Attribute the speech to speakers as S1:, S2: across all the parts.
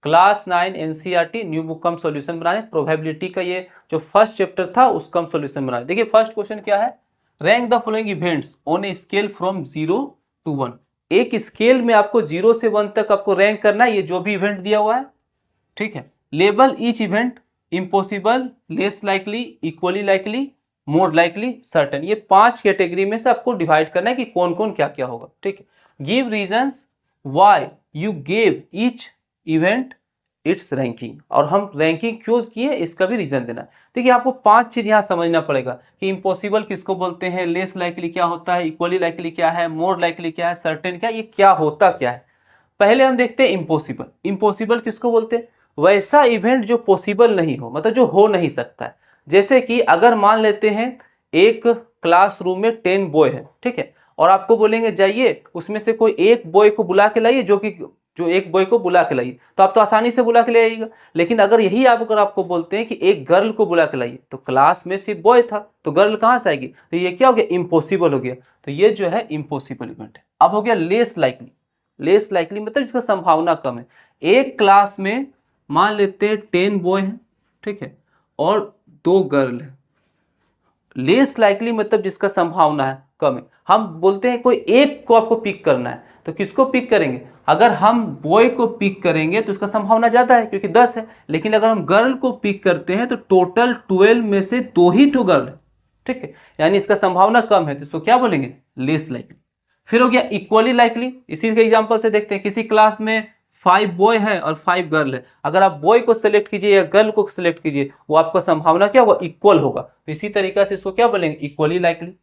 S1: Class 9 NCERT new book का हम solution बनाए, प्रोबेबिलिटी का ये जो फर्स्ट चैप्टर था उसका हम सॉल्यूशन बनाए। देखिए फर्स्ट क्वेश्चन क्या है, rank the following events on a scale from 0 to 1। एक स्केल में आपको 0 से 1 तक आपको रैंक करना है, ये जो भी इवेंट दिया हुआ है, ठीक है। Label each event, impossible, less likely, equally likely, more likely, certain. ये 5 कैटेगरी में से आपको डिवाइड करना है कि कौन कौन क्या क्या होगा, ठीक है। Give reasons why you gave each event it's ranking, और हम रैंकिंग क्यों किए इसका भी रीजन देना है। देखिए आपको 5 चीज यहाँ समझना पड़ेगा कि इम्पॉसिबल किसको बोलते हैं, लेस लाइकली क्या होता है, इक्वली लाइकली क्या है, मोर लाइकली क्या है, सर्टेन क्या, ये क्या होता क्या है। पहले हम देखते हैं इम्पॉसिबल। इम्पॉसिबल किसको बोलते हैं, वैसा इवेंट जो पॉसिबल नहीं हो, मतलब जो हो नहीं सकता है। जैसे कि अगर मान लेते हैं एक क्लासरूम में 10 बॉय है, ठीक है, और आपको बोलेंगे जाइए उसमें से कोई एक बॉय को बुला के लाइए, जो एक बॉय को बुला के लाइए, तो आप तो आसानी से बुला के ले आइएगा। लेकिन अगर यही अगर आपको बोलते हैं कि एक गर्ल को बुला के लाइए, तो क्लास में सिर्फ बॉय था तो गर्ल कहाँ से आएगी, तो ये क्या हो गया, इम्पॉसिबल हो गया। तो ये जो है इम्पॉसिबल इवेंट है। अब हो गया लेस लाइकली। लेस लाइकली मतलब इसका संभावना कम है। एक क्लास में मान लेते हैं 10 बॉय हैं, ठीक है, और 2 गर्ल है। लेस लाइकली मतलब जिसका संभावना है कम है। हम बोलते हैं कोई एक को आपको पिक करना है, तो किसको पिक करेंगे, अगर हम बॉय को पिक करेंगे तो उसका संभावना ज़्यादा है क्योंकि 10 है। लेकिन अगर हम गर्ल को पिक करते हैं तो टोटल 12 में से 2 ही तो गर्ल है, ठीक है, यानी इसका संभावना कम है, तो इसको क्या बोलेंगे, लेस लाइकली। फिर हो गया इक्वली लाइकली। इसी के एग्जांपल से देखते हैं, किसी क्लास में 5 बॉय है और 5 गर्ल है, अगर आप बॉय को सिलेक्ट कीजिए या गर्ल को सिलेक्ट कीजिए, वो आपका संभावना क्या होगा, इक्वल होगा। तो इसी तरीके से इसको क्या बोलेंगे, इक्वली लाइकली।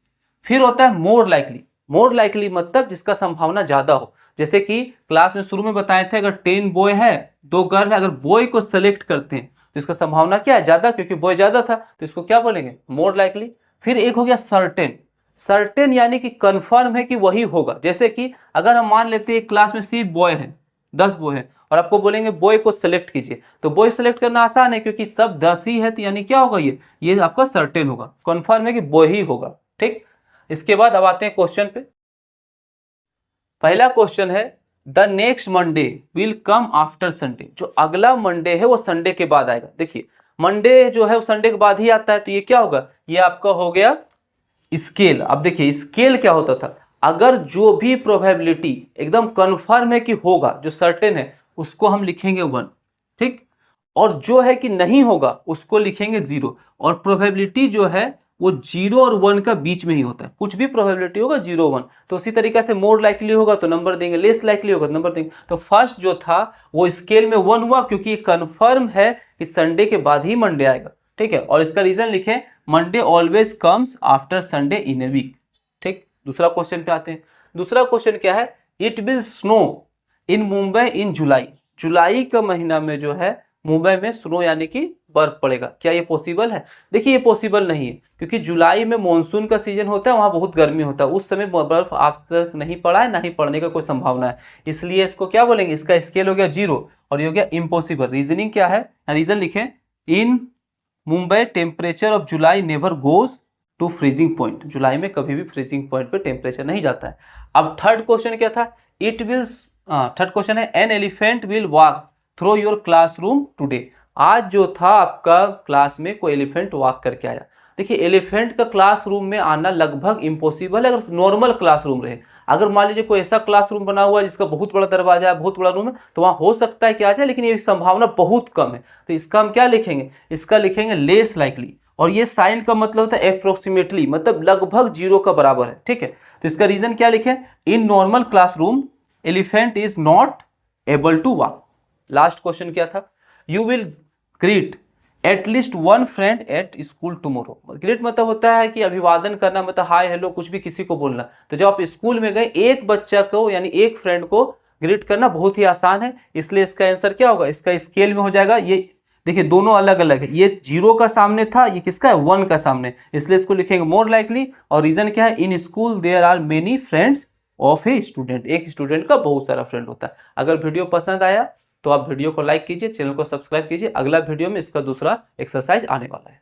S1: फिर होता है मोर लाइकली। मोर लाइकली मतलब जिसका संभावना ज्यादा हो। जैसे कि क्लास में शुरू में बताए थे, अगर 10 बॉय है 2 गर्ल है, अगर बॉय को सिलेक्ट करते हैं तो इसका संभावना क्या है, ज्यादा, क्योंकि बॉय ज्यादा था, तो इसको क्या बोलेंगे, मोर लाइकली। फिर एक हो गया सर्टेन। सर्टेन यानी कि कंफर्म है कि वही होगा। जैसे कि अगर हम मान लेते हैं क्लास में सिर्फ बॉय है, 10 बॉय है, और आपको बोलेंगे बॉय को सिलेक्ट कीजिए, तो बॉय सिलेक्ट करना आसान है क्योंकि सब 10 ही है, तो यानी क्या होगा, ये आपका सर्टेन होगा, कंफर्म है कि बॉय ही होगा, ठीक। इसके बाद अब आते हैं क्वेश्चन पे। पहला क्वेश्चन है, the next Monday will come after Sunday. जो अगला मंडे है वो संडे के बाद आएगा। देखिए मंडे जो है वो संडे के बाद ही आता है, तो ये क्या होगा, ये आपका हो गया स्केल। अब देखिए स्केल क्या होता था, अगर जो भी प्रोबेबिलिटी एकदम कंफर्म है कि होगा, जो सर्टेन है, उसको हम लिखेंगे 1, ठीक, और जो है कि नहीं होगा उसको लिखेंगे 0। और प्रोबेबिलिटी जो है वो 0 और 1 का बीच में ही होता है। कुछ भी प्रोबेबिलिटी होगा 0 1, तो उसी तरीके से मोर लाइकली होगा तो नंबर देंगे, लेस लाइकली होगा तो नंबर देंगे। तो फर्स्ट जो था वो स्केल में 1 हुआ क्योंकि ये कंफर्म है कि संडे के बाद ही मंडे आएगा, ठीक है। और इसका रीजन लिखें, Monday always comes after Sunday in a week, ठीक। दूसरा क्वेश्चन पे आते हैं। दूसरा क्वेश्चन क्या है, it will snow in Mumbai in July. जुलाई का महीना में जो है मुंबई में स्नो यानी कि बर्फ पड़ेगा। क्या ये पॉसिबल है, देखिए ये पॉसिबल नहीं है क्योंकि जुलाई में मानसून का सीजन होता है, वहां बहुत गर्मी होता है, उस समय बर्फ आज तक नहीं पड़ा है, ना ही पड़ने का कोई संभावना है। इसलिए इसको क्या बोलेंगे, इसका स्केल हो गया 0 और ये हो गया इम्पॉसिबल। रीजनिंग क्या है, रीजन लिखें, in Mumbai temperature of July never goes to freezing point. जुलाई में कभी भी फ्रीजिंग पॉइंट पे टेम्परेचर नहीं जाता है। अब थर्ड क्वेश्चन क्या था, थर्ड क्वेश्चन है, an elephant will walk through your classroom today. आज जो था आपका क्लास में कोई एलिफेंट वॉक करके आया। देखिए एलिफेंट का क्लासरूम में आना लगभग इम्पॉसिबल है अगर नॉर्मल क्लासरूम रहे। अगर मान लीजिए कोई ऐसा क्लासरूम बना हुआ है जिसका बहुत बड़ा दरवाजा है, बहुत बड़ा रूम है, तो वहाँ हो सकता है कि आ जाए, लेकिन ये संभावना बहुत कम है। तो इसका हम क्या लिखेंगे, इसका लिखेंगे लेस लाइकली। और ये साइन का मतलब होता है अप्रोक्सीमेटली, मतलब लगभग 0 का बराबर है, ठीक है। तो इसका रीजन क्या लिखें, in normal classroom elephant is not able to walk. Last question क्या था, you will greet at least 1 friend at school tomorrow. Greet मतलब होता है कि अभिवादन करना, मतलब हाय हेलो कुछ भी किसी को बोलना। तो जब आप स्कूल में गए, एक बच्चा को यानी एक फ्रेंड को ग्रीट करना बहुत ही आसान है, इसलिए इसका आंसर क्या होगा, इसका स्केल में हो जाएगा। ये देखिए दोनों अलग अलग है, ये 0 का सामने था, ये किसका है, 1 का सामने, इसलिए इसको लिखेंगे मोर लाइकली। और रीजन क्या है, in school there are many friends of a student. एक स्टूडेंट का बहुत सारा फ्रेंड होता है। अगर वीडियो पसंद आया तो आप वीडियो को लाइक कीजिए, चैनल को सब्सक्राइब कीजिए। अगला वीडियो में इसका दूसरा एक्सरसाइज आने वाला है।